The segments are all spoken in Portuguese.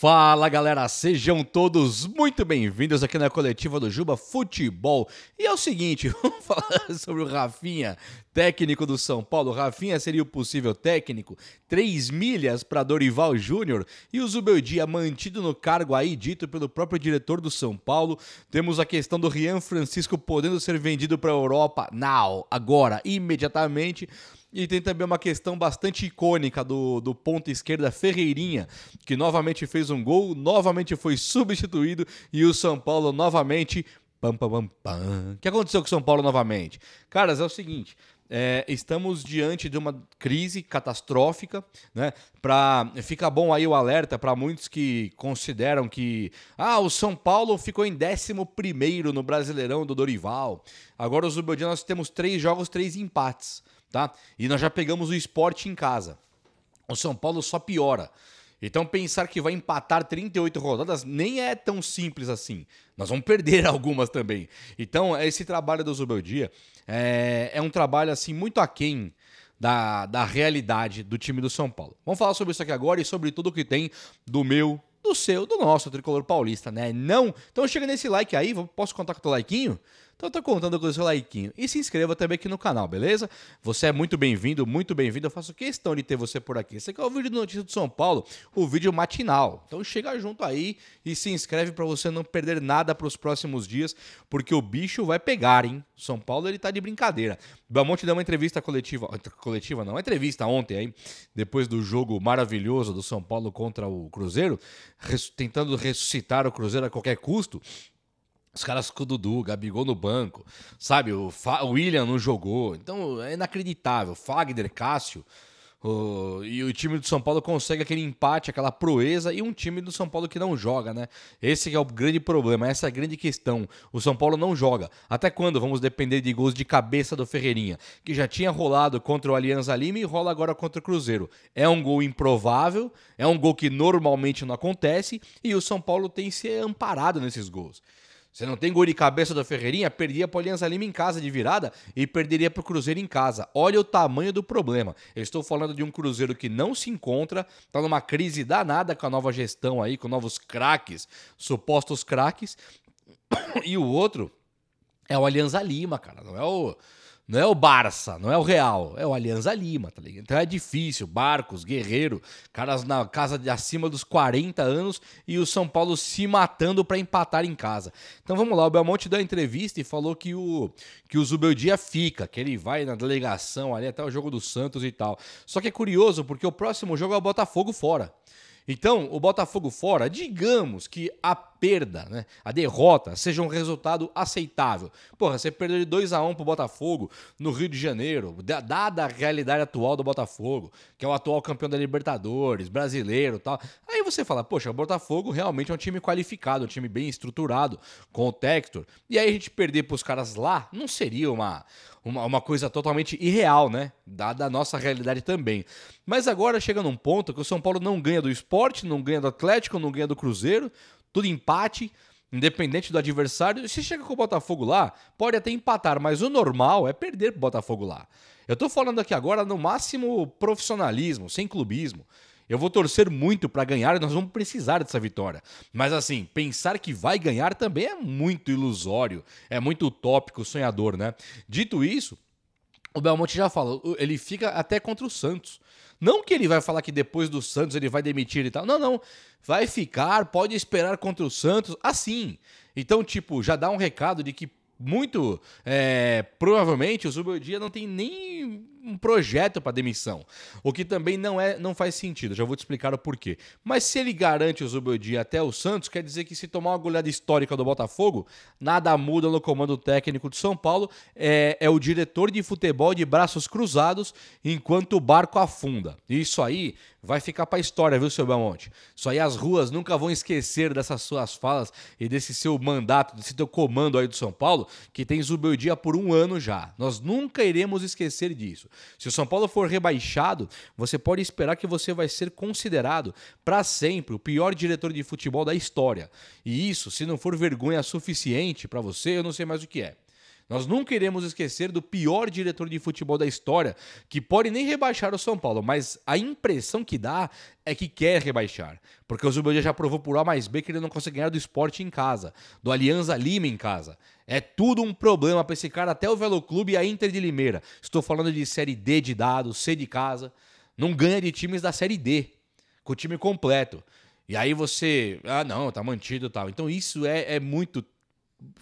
Fala galera, sejam todos muito bem-vindos aqui na coletiva do Juba Futebol. E é o seguinte, vamos falar sobre o Rafinha, técnico do São Paulo. O Rafinha seria o possível técnico, 3 milhas para Dorival Júnior e o Zubeldia mantido no cargo aí, dito pelo próprio diretor do São Paulo. Temos a questão do Rian Francisco podendo ser vendido para a Europa, agora, imediatamente. E tem também uma questão bastante icônica do ponta esquerda Ferreirinha, que novamente fez um gol, novamente foi substituído e o São Paulo novamente... O que aconteceu com o São Paulo novamente? Caras, é o seguinte... estamos diante de uma crise catastrófica, né? Fica bom aí o alerta para muitos que consideram que o São Paulo ficou em 11º no Brasileirão do Dorival. Agora, o Zubeldia, nós temos 3 jogos, 3 empates, tá? E nós já pegamos o Sport em casa. O São Paulo só piora. Então, pensar que vai empatar 38 rodadas nem é tão simples assim. Nós vamos perder algumas também. Então, esse trabalho do Zubeldia é um trabalho assim muito aquém da realidade do time do São Paulo. Vamos falar sobre isso aqui agora e sobre tudo que tem do meu, do seu, do nosso tricolor paulista, né? Não? Então, chega nesse like aí. Posso contar com o teu likeinho? Então eu tô contando com o seu likeinho. E se inscreva também aqui no canal, beleza? Você é muito bem-vindo, muito bem-vindo. Eu faço questão de ter você por aqui. Esse aqui é o vídeo de notícia do São Paulo, o vídeo matinal. Então chega junto aí e se inscreve para você não perder nada para os próximos dias, porque o bicho vai pegar, hein? São Paulo, ele tá de brincadeira. Belmonte deu uma entrevista coletiva não, uma entrevista ontem aí, depois do jogo maravilhoso do São Paulo contra o Cruzeiro, tentando ressuscitar o Cruzeiro a qualquer custo. Os caras com o Dudu, Gabigol no banco, sabe? O William não jogou. Então é inacreditável. Fagner, Cássio. E o time do São Paulo consegue aquele empate, aquela proeza. E um time do São Paulo que não joga, né? Esse que é o grande problema, essa é a grande questão. O São Paulo não joga. Até quando vamos depender de gols de cabeça do Ferreirinha? Que já tinha rolado contra o Alianza Lima e rola agora contra o Cruzeiro. É um gol improvável, é um gol que normalmente não acontece. E o São Paulo tem se amparado nesses gols. Você não tem gol de cabeça do Ferreirinha, perdia para o Alianza Lima em casa de virada e perderia para o Cruzeiro em casa. Olha o tamanho do problema. Eu estou falando de um Cruzeiro que não se encontra, está numa crise danada com a nova gestão aí, com novos craques, supostos craques. E o outro é o Alianza Lima, cara. Não é o Barça, não é o Real, é o Alianza Lima, tá ligado? Então é difícil, Barcos, Guerreiro, caras na casa de acima dos 40 anos e o São Paulo se matando para empatar em casa. Então vamos lá, o Belmonte deu a entrevista e falou que o Zubeldia fica, que ele vai na delegação ali até o jogo do Santos e tal. Só que é curioso porque o próximo jogo é o Botafogo fora. Então, o Botafogo fora, digamos que a perda, né, a derrota, seja um resultado aceitável. Porra, você perdeu de 2-1 pro Botafogo no Rio de Janeiro, dada a realidade atual do Botafogo, que é o atual campeão da Libertadores, brasileiro e tal. Aí você fala, poxa, o Botafogo realmente é um time qualificado, um time bem estruturado, com o Textor. E aí a gente perder pros caras lá não seria uma coisa totalmente irreal, né? Dada a nossa realidade também. Mas agora chega num ponto que o São Paulo não ganha do Sport, não ganha do Atlético, não ganha do Cruzeiro, tudo empate, independente do adversário. Se chega com o Botafogo lá, pode até empatar, mas o normal é perder pro Botafogo lá. Eu tô falando aqui agora no máximo profissionalismo, sem clubismo. Eu vou torcer muito para ganhar e nós vamos precisar dessa vitória. Mas assim, pensar que vai ganhar também é muito ilusório, é muito utópico, sonhador, né? Dito isso, o Belmonte já falou, ele fica até contra o Santos. Não que ele vai falar que depois do Santos ele vai demitir e tal. Não. Vai ficar, pode esperar contra o Santos, assim. Então, tipo, já dá um recado de que muito provavelmente o Zubeldia não tem nem um projeto para demissão, o que também não faz sentido, já vou te explicar o porquê. Mas se ele garante o Zubeldia até o Santos, quer dizer que se tomar uma goleada histórica do Botafogo, nada muda no comando técnico de São Paulo, é o diretor de futebol de braços cruzados enquanto o barco afunda. Isso aí vai ficar para a história, viu, seu Belmonte? Isso aí as ruas nunca vão esquecer dessas suas falas e desse seu mandato, desse teu comando aí do São Paulo, que tem Zubeldia por 1 ano já. Nós nunca iremos esquecer disso. Se o São Paulo for rebaixado, você pode esperar que você vai ser considerado para sempre o pior diretor de futebol da história. E isso, se não for vergonha suficiente para você, eu não sei mais o que é. Nós nunca iremos esquecer do pior diretor de futebol da história, que pode nem rebaixar o São Paulo, mas a impressão que dá é que quer rebaixar. Porque o Zubeldia já provou por A mais B que ele não consegue ganhar do Sport em casa, do Alianza Lima em casa. É tudo um problema para esse cara, até o Velo Clube e a Inter de Limeira. Estou falando de Série D de dados, C de casa. Não ganha de times da Série D, com o time completo. E aí você... não, tá mantido e tal. Então isso é muito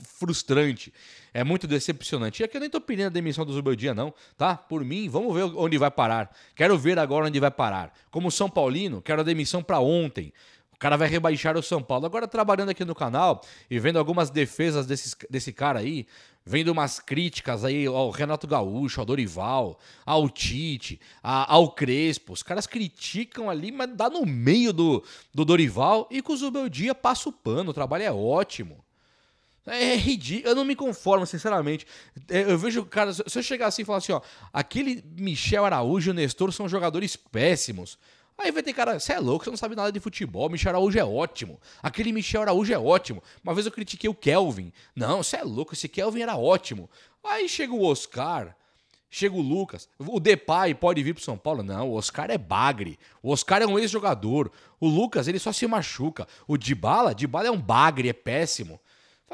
frustrante, é muito decepcionante. E aqui eu nem tô pedindo a demissão do Zubeldia não, tá? Por mim, vamos ver onde vai parar. Quero ver agora onde vai parar. Como São Paulino, quero a demissão para ontem. O cara vai rebaixar o São Paulo. Agora, trabalhando aqui no canal e vendo algumas defesas desse cara aí, vendo umas críticas aí ao Renato Gaúcho, ao Dorival, ao Tite, ao Crespo. Os caras criticam ali, mas dá no meio do Dorival, e com o Zubeldia passa o pano. O trabalho é ótimo. É ridículo, eu não me conformo, sinceramente. Eu vejo, cara, se eu chegar assim e falar assim, ó, aquele Michel Araújo e o Nestor são jogadores péssimos. Aí vai ter cara, você é louco, você não sabe nada de futebol, Michel Araújo é ótimo. Aquele Michel Araújo é ótimo. Uma vez eu critiquei o Kelvin. Não, você é louco, esse Kelvin era ótimo. Aí chega o Oscar, chega o Lucas, o Depay pode vir pro São Paulo? Não, o Oscar é bagre. O Oscar é um ex-jogador. O Lucas, ele só se machuca. O Dybala é um bagre, é péssimo.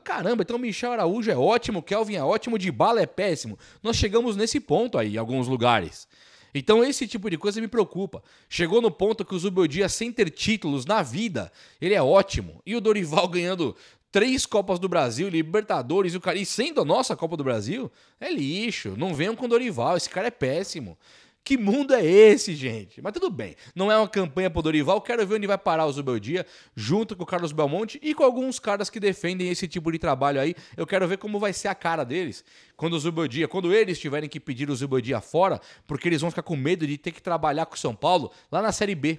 Caramba, então o Michel Araújo é ótimo, o Kelvin é ótimo, o Dybala é péssimo. Nós chegamos nesse ponto aí, em alguns lugares. Então esse tipo de coisa me preocupa. Chegou no ponto que o Zubeldia, sem ter títulos na vida, ele é ótimo. E o Dorival ganhando 3 Copas do Brasil, Libertadores, e sendo a nossa Copa do Brasil, é lixo. Não venham com o Dorival, esse cara é péssimo. Que mundo é esse, gente? Mas tudo bem, não é uma campanha pro Dorival, quero ver onde vai parar o Zubeldia, junto com o Carlos Belmonte e com alguns caras que defendem esse tipo de trabalho aí. Eu quero ver como vai ser a cara deles quando eles tiverem que pedir o Zubeldia fora, porque eles vão ficar com medo de ter que trabalhar com o São Paulo lá na Série B.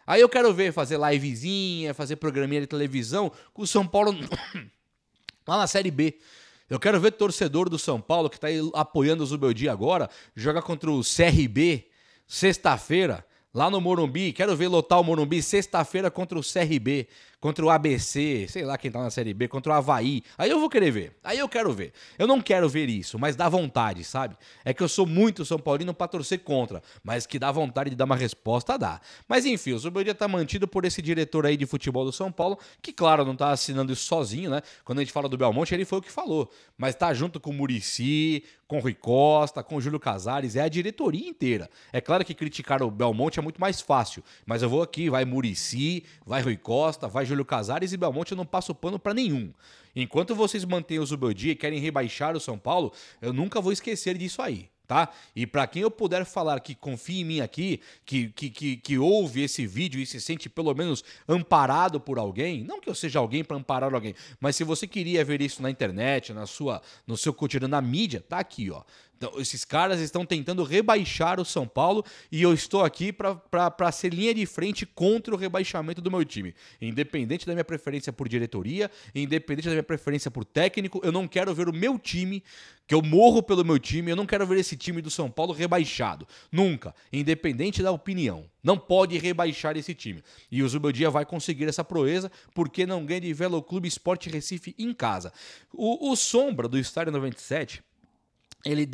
Aí eu quero ver fazer livezinha, fazer programinha de televisão com o São Paulo lá na Série B. Eu quero ver torcedor do São Paulo, que está apoiando o Zubeldia agora, jogar contra o CRB, sexta-feira, lá no Morumbi. Quero ver lotar o Morumbi sexta-feira contra o CRB, contra o ABC, sei lá quem tá na Série B, contra o Avaí. Aí eu vou querer ver, aí eu quero ver. Eu não quero ver isso, mas dá vontade, sabe? É que eu sou muito São Paulino pra torcer contra, mas que dá vontade de dar uma resposta, dá. Mas enfim, o Zubeldia tá mantido por esse diretor aí de futebol do São Paulo, que claro, não tá assinando isso sozinho, né? Quando a gente fala do Belmonte, ele foi o que falou. Mas tá junto com o Muricy, com o Rui Costa, com o Júlio Casares, é a diretoria inteira. É claro que criticar o Belmonte é muito mais fácil, mas eu vou aqui, vai Muricy, vai Rui Costa, vai Júlio Casares e Belmonte, eu não passo pano pra nenhum. Enquanto vocês mantêm o Zubeldia e querem rebaixar o São Paulo, eu nunca vou esquecer disso aí, tá? E pra quem eu puder falar que confia em mim aqui, que ouve esse vídeo e se sente pelo menos amparado por alguém, não que eu seja alguém pra amparar alguém, mas se você queria ver isso na internet, no seu cotidiano, na mídia, tá aqui, ó. Então, esses caras estão tentando rebaixar o São Paulo e eu estou aqui para ser linha de frente contra o rebaixamento do meu time. Independente da minha preferência por diretoria, independente da minha preferência por técnico, eu não quero ver o meu time, que eu morro pelo meu time, eu não quero ver esse time do São Paulo rebaixado. Nunca. Independente da opinião. Não pode rebaixar esse time. E o Zubeldia vai conseguir essa proeza porque não ganha de Velo Clube Sport Recife em casa. O Sombra do Estádio 97... ele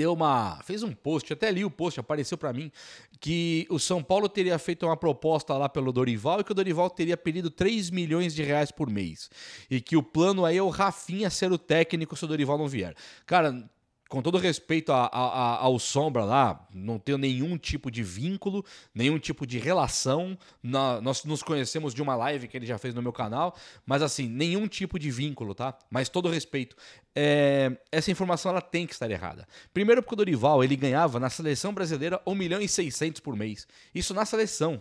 fez um post, até li o post, apareceu pra mim, que o São Paulo teria feito uma proposta lá pelo Dorival e que o Dorival teria pedido 3 milhões de reais por mês. E que o plano aí é o Rafinha ser o técnico se o Dorival não vier. Cara, com todo respeito ao Sombra lá, não tenho nenhum tipo de vínculo, nenhum tipo de relação. Nós nos conhecemos de uma live que ele já fez no meu canal, mas assim, nenhum tipo de vínculo, tá? Mas todo respeito. Essa informação ela tem que estar errada. Primeiro porque o Dorival, ele ganhava na seleção brasileira 1,6 milhão por mês. Isso na seleção.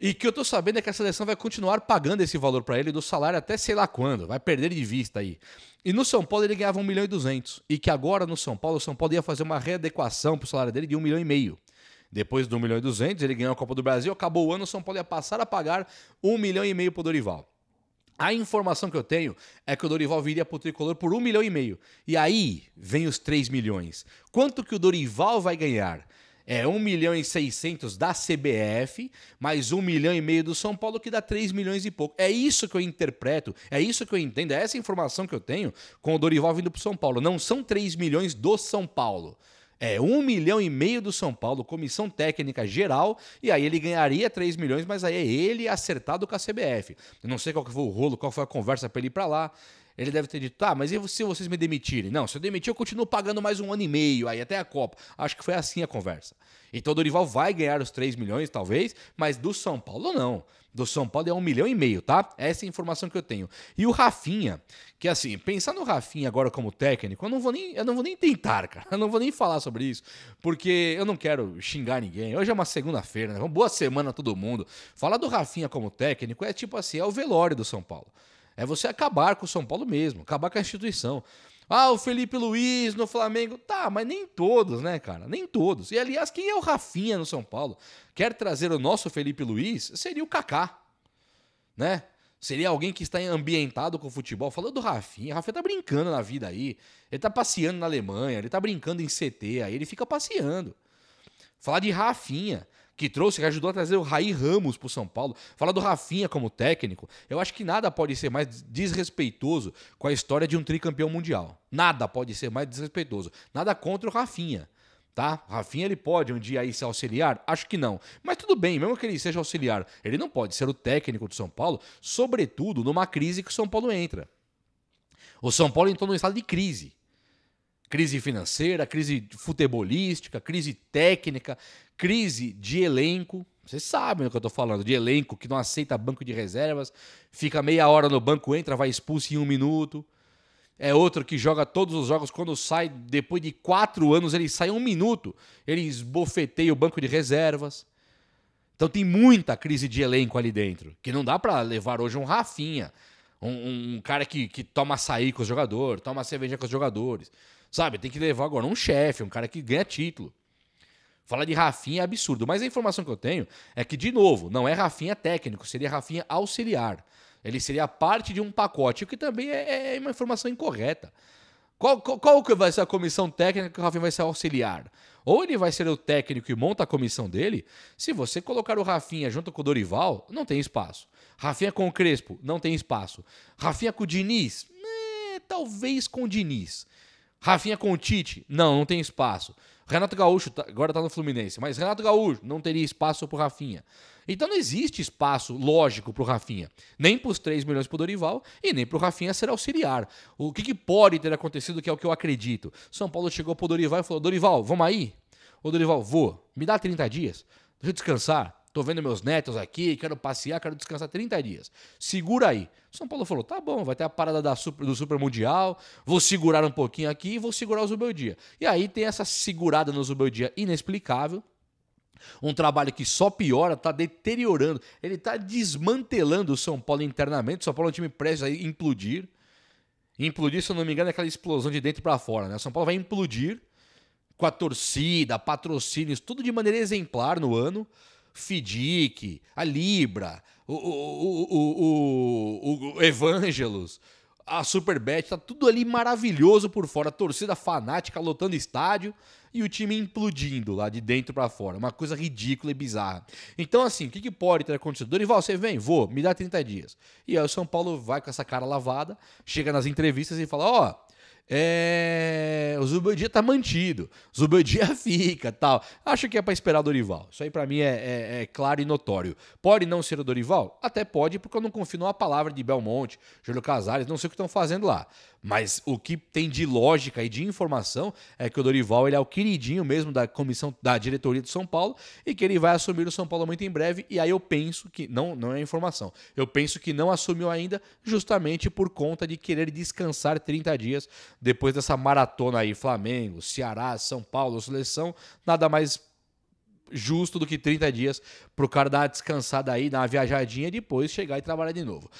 E que eu tô sabendo é que a seleção vai continuar pagando esse valor para ele do salário até sei lá quando, vai perder de vista aí. E no São Paulo ele ganhava 1,2 milhão. E que agora no São Paulo, o São Paulo ia fazer uma readequação pro salário dele de 1,5 milhão. Depois do 1,2 milhão, ele ganhou a Copa do Brasil, acabou o ano, o São Paulo ia passar a pagar 1,5 milhão pro Dorival. A informação que eu tenho é que o Dorival viria pro Tricolor por 1,5 milhão. E aí vem os 3 milhões. Quanto que o Dorival vai ganhar? É 1 milhão e 600 da CBF, mais 1 milhão e meio do São Paulo, que dá 3 milhões e pouco. É isso que eu interpreto, é isso que eu entendo, é essa informação que eu tenho com o Dorival vindo pro São Paulo. Não são 3 milhões do São Paulo. É 1 milhão e meio do São Paulo, comissão técnica geral, e aí ele ganharia 3 milhões, mas aí é ele acertado com a CBF. Eu não sei qual que foi o rolo, qual foi a conversa para ele ir para lá. Ele deve ter dito, tá, mas e se vocês me demitirem? Não, se eu demitir eu continuo pagando mais 1 ano e meio, aí até a Copa. Acho que foi assim a conversa. Então o Dorival vai ganhar os 3 milhões, talvez, mas do São Paulo não. Do São Paulo é 1 milhão e meio, tá? Essa é a informação que eu tenho. E o Rafinha, que assim, pensar no Rafinha agora como técnico, eu não vou nem tentar, cara. Eu não vou nem falar sobre isso, porque eu não quero xingar ninguém. Hoje é uma segunda-feira, né? Boa semana a todo mundo. Falar do Rafinha como técnico é tipo assim, é o velório do São Paulo. É você acabar com o São Paulo mesmo, acabar com a instituição. Ah, o Felipe Luiz no Flamengo. Tá, mas nem todos, né, cara? Nem todos. E, aliás, quem é o Rafinha no São Paulo? Quer trazer o nosso Felipe Luiz? Seria o Kaká, né? Seria alguém que está ambientado com o futebol. Falando do Rafinha, o Rafinha tá brincando na vida aí. Ele tá passeando na Alemanha, ele tá brincando em CT, aí ele fica passeando. Falar de Rafinha, que ajudou a trazer o Raí Ramos pro São Paulo. Falar do Rafinha como técnico, eu acho que nada pode ser mais desrespeitoso com a história de um tricampeão mundial. Nada pode ser mais desrespeitoso. Nada contra o Rafinha, tá? O Rafinha, ele pode um dia aí ser auxiliar? Acho que não. Mas tudo bem, mesmo que ele seja auxiliar, ele não pode ser o técnico do São Paulo, sobretudo numa crise que o São Paulo entra. O São Paulo entrou num estado de crise. Crise financeira, crise futebolística, crise técnica, crise de elenco. Vocês sabem o que eu tô falando, de elenco que não aceita banco de reservas, fica meia hora no banco, entra, vai expulso em 1 minuto. É outro que joga todos os jogos, quando sai, depois de 4 anos, ele sai 1 minuto, ele esbofeteia o banco de reservas. Então tem muita crise de elenco ali dentro, que não dá pra levar hoje um Rafinha, um cara que toma açaí com os jogadores, toma cerveja com os jogadores. Sabe, tem que levar agora um chefe, um cara que ganha título. Falar de Rafinha é absurdo, mas a informação que eu tenho é que, de novo, não é Rafinha técnico, seria Rafinha auxiliar. Ele seria parte de um pacote, o que também é uma informação incorreta. Qual que vai ser a comissão técnica que o Rafinha vai ser auxiliar? Ou ele vai ser o técnico e monta a comissão dele? Se você colocar o Rafinha junto com o Dorival, não tem espaço. Rafinha com o Crespo, não tem espaço. Rafinha com o Diniz? Talvez com o Diniz. Rafinha com o Tite? Não tem espaço. Renato Gaúcho agora tá no Fluminense, mas Renato Gaúcho não teria espaço pro Rafinha. Então não existe espaço lógico pro Rafinha. Nem pros 3 milhões pro Dorival e nem pro Rafinha ser auxiliar. O que pode ter acontecido, que é o que eu acredito? São Paulo chegou pro Dorival e falou, Dorival, vamos aí? Ô Dorival, vou. Me dá 30 dias. Deixa eu descansar. Tô vendo meus netos aqui, quero passear, quero descansar 30 dias. Segura aí. São Paulo falou, tá bom, vai ter a parada do Super Mundial, vou segurar um pouquinho aqui e vou segurar o Zubeldia. E aí tem essa segurada no Zubeldia inexplicável, um trabalho que só piora, tá deteriorando, ele tá desmantelando o São Paulo internamente. O São Paulo é um time prestes a implodir. Implodir, se eu não me engano, é aquela explosão de dentro para fora, né? O São Paulo vai implodir com a torcida, patrocínios, tudo de maneira exemplar no ano. Fidic, a Libra, o Evangelos, a Superbet, tá tudo ali maravilhoso por fora, a torcida fanática lotando estádio e o time implodindo lá de dentro pra fora, uma coisa ridícula e bizarra. Então assim, o que pode ter acontecido? Dorival, você vem? Vou, me dá 30 dias. E aí o São Paulo vai com essa cara lavada, chega nas entrevistas e fala, ó... o Zubeldia tá mantido, o Zubeldia fica, tal. Acho que é pra esperar o Dorival. Isso aí pra mim é claro e notório. Pode não ser o Dorival? Até pode, porque eu não confio numa palavra de Belmonte, Júlio Casares, não sei o que estão fazendo lá. Mas o que tem de lógica e de informação é que o Dorival, ele é o queridinho mesmo da comissão, da diretoria do São Paulo, e que ele vai assumir o São Paulo muito em breve. E aí eu penso que, não é informação, eu penso que não assumiu ainda justamente por conta de querer descansar 30 dias depois dessa maratona aí, Flamengo, Ceará, São Paulo, seleção, nada mais justo do que 30 dias pro cara dar uma descansada aí, dar uma viajadinha e depois chegar e trabalhar de novo.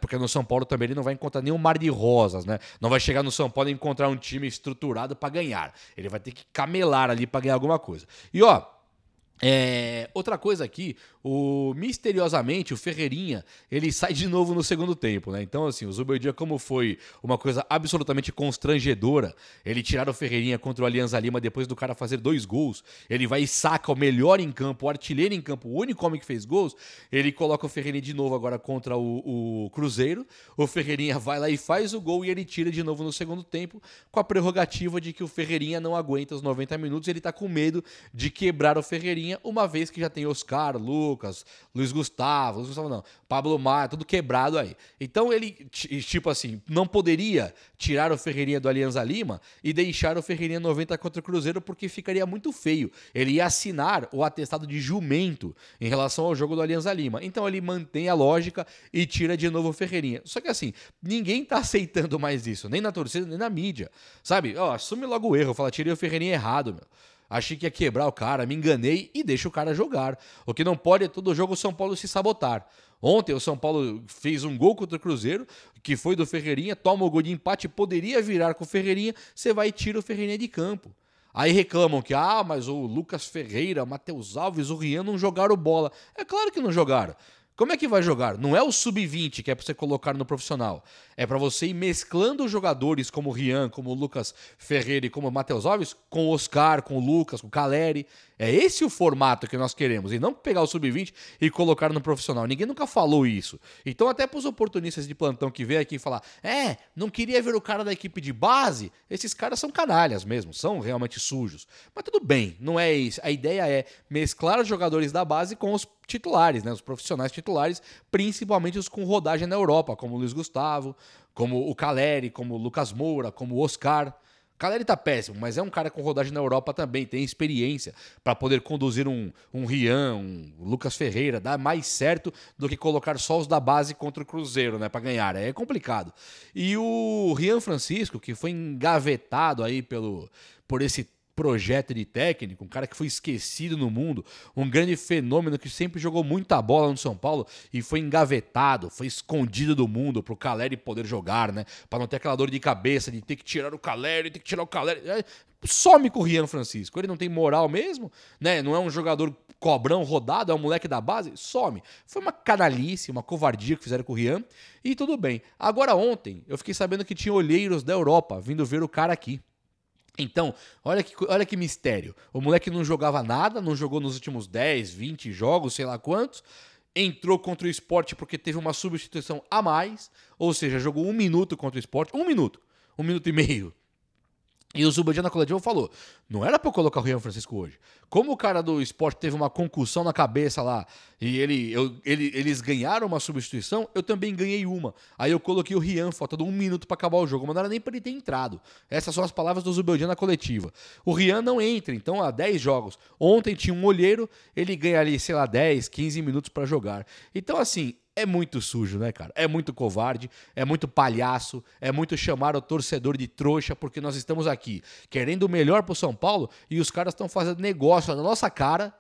Porque no São Paulo também ele não vai encontrar nenhum mar de rosas, né? Não vai chegar no São Paulo e encontrar um time estruturado para ganhar. Ele vai ter que camelar ali para ganhar alguma coisa. E ó, outra coisa aqui, Misteriosamente, o Ferreirinha, ele sai de novo no segundo tempo, né? Então, assim, o Zubeldia, como foi uma coisa absolutamente constrangedora, ele tirar o Ferreirinha contra o Alianza Lima depois do cara fazer 2 gols, ele vai e saca o melhor em campo, o artilheiro em campo, o único homem que fez gols, ele coloca o Ferreirinha de novo agora contra o Cruzeiro, o Ferreirinha vai lá e faz o gol e ele tira de novo no segundo tempo, com a prerrogativa de que o Ferreirinha não aguenta os 90 minutos, ele tá com medo de quebrar o Ferreirinha, uma vez que já tem Oscar, Lucas, Luiz Gustavo não, Pablo Maia, tudo quebrado aí. Então ele, tipo assim, não poderia tirar o Ferreirinha do Alianza Lima e deixar o Ferreirinha 90 contra o Cruzeiro, porque ficaria muito feio. Ele ia assinar o atestado de jumento em relação ao jogo do Alianza Lima. Então ele mantém a lógica e tira de novo o Ferreirinha. Só que assim, ninguém tá aceitando mais isso, nem na torcida, nem na mídia. Sabe? Ó, assume logo o erro, fala, tirei o Ferreirinha errado, meu. Achei que ia quebrar o cara, me enganei e deixa o cara jogar. O que não pode é todo jogo o São Paulo se sabotar. Ontem o São Paulo fez um gol contra o Cruzeiro, que foi do Ferreirinha, toma o gol de empate, poderia virar com o Ferreirinha, você vai e tira o Ferreirinha de campo. Aí reclamam que, mas o Lucas Ferreira, o Matheus Alves, o Rian não jogaram bola. É claro que não jogaram. Como é que vai jogar? Não é o sub-20 que é pra você colocar no profissional. É pra você ir mesclando os jogadores como o Rian, como o Lucas Ferreira e como o Matheus Alves, com o Oscar, com o Lucas, com o Caleri. É esse o formato que nós queremos. E não pegar o sub-20 e colocar no profissional. Ninguém nunca falou isso. Então até pros oportunistas de plantão que vêm aqui e falar, não queria ver o cara da equipe de base, esses caras são canalhas mesmo, são realmente sujos. Mas tudo bem, não é isso. A ideia é mesclar os jogadores da base com os titulares, né? Os profissionais titulares, principalmente os com rodagem na Europa, como o Luiz Gustavo, como o Caleri, como o Lucas Moura, como o Oscar. O Caleri tá péssimo, mas é um cara com rodagem na Europa também, tem experiência para poder conduzir um Rian, um Lucas Ferreira, dá mais certo do que colocar só os da base contra o Cruzeiro, né, para ganhar, é complicado. E o Rian Francisco, que foi engavetado aí por esse projeto de técnico, um cara que foi esquecido no mundo, um grande fenômeno que sempre jogou muita bola no São Paulo e foi engavetado, foi escondido do mundo pro Caleri poder jogar, né? Para não ter aquela dor de cabeça de ter que tirar o Caleri, ter que tirar o Caleri. Some com o Rian Francisco. Ele não tem moral mesmo, né? Não é um jogador cobrão rodado, é um moleque da base, some. Foi uma canalice, uma covardia que fizeram com o Rian e tudo bem. Agora ontem eu fiquei sabendo que tinha olheiros da Europa vindo ver o cara aqui. Então, olha que mistério. O moleque não jogava nada, não jogou nos últimos 10, 20 jogos, sei lá quantos. Entrou contra o Sport porque teve uma substituição a mais. Ou seja, jogou 1 minuto contra o Sport. 1 minuto. 1 minuto e meio. E o Zubeldia na coletiva falou, não era pra eu colocar o Rian Francisco hoje. Como o cara do Sport teve uma concussão na cabeça lá e eles ganharam uma substituição, eu também ganhei uma. Aí eu coloquei o Rian, faltando 1 minuto pra acabar o jogo, mas não era nem pra ele ter entrado. Essas são as palavras do Zubeldia na coletiva. O Rian não entra, então há 10 jogos. Ontem tinha um olheiro, ele ganha ali, sei lá, 10, 15 minutos pra jogar. Então assim, é muito sujo, né, cara? É muito covarde, é muito palhaço, é muito chamar o torcedor de trouxa, porque nós estamos aqui querendo o melhor pro São Paulo e os caras estão fazendo negócio na nossa cara.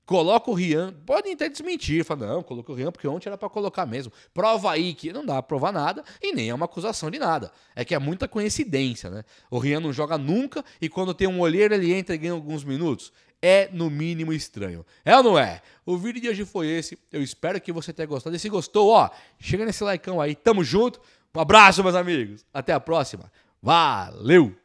Coloca o Rian, podem até desmentir, fala, não, coloca o Rian porque ontem era pra colocar mesmo. Prova aí que não dá pra provar nada e nem é uma acusação de nada. É que é muita coincidência, né? O Rian não joga nunca e quando tem um olheiro ele entra e ganha alguns minutos. É no mínimo estranho. É ou não é? O vídeo de hoje foi esse. Eu espero que você tenha gostado. E se gostou, chega nesse likeão aí. Tamo junto. Um abraço, meus amigos. Até a próxima. Valeu!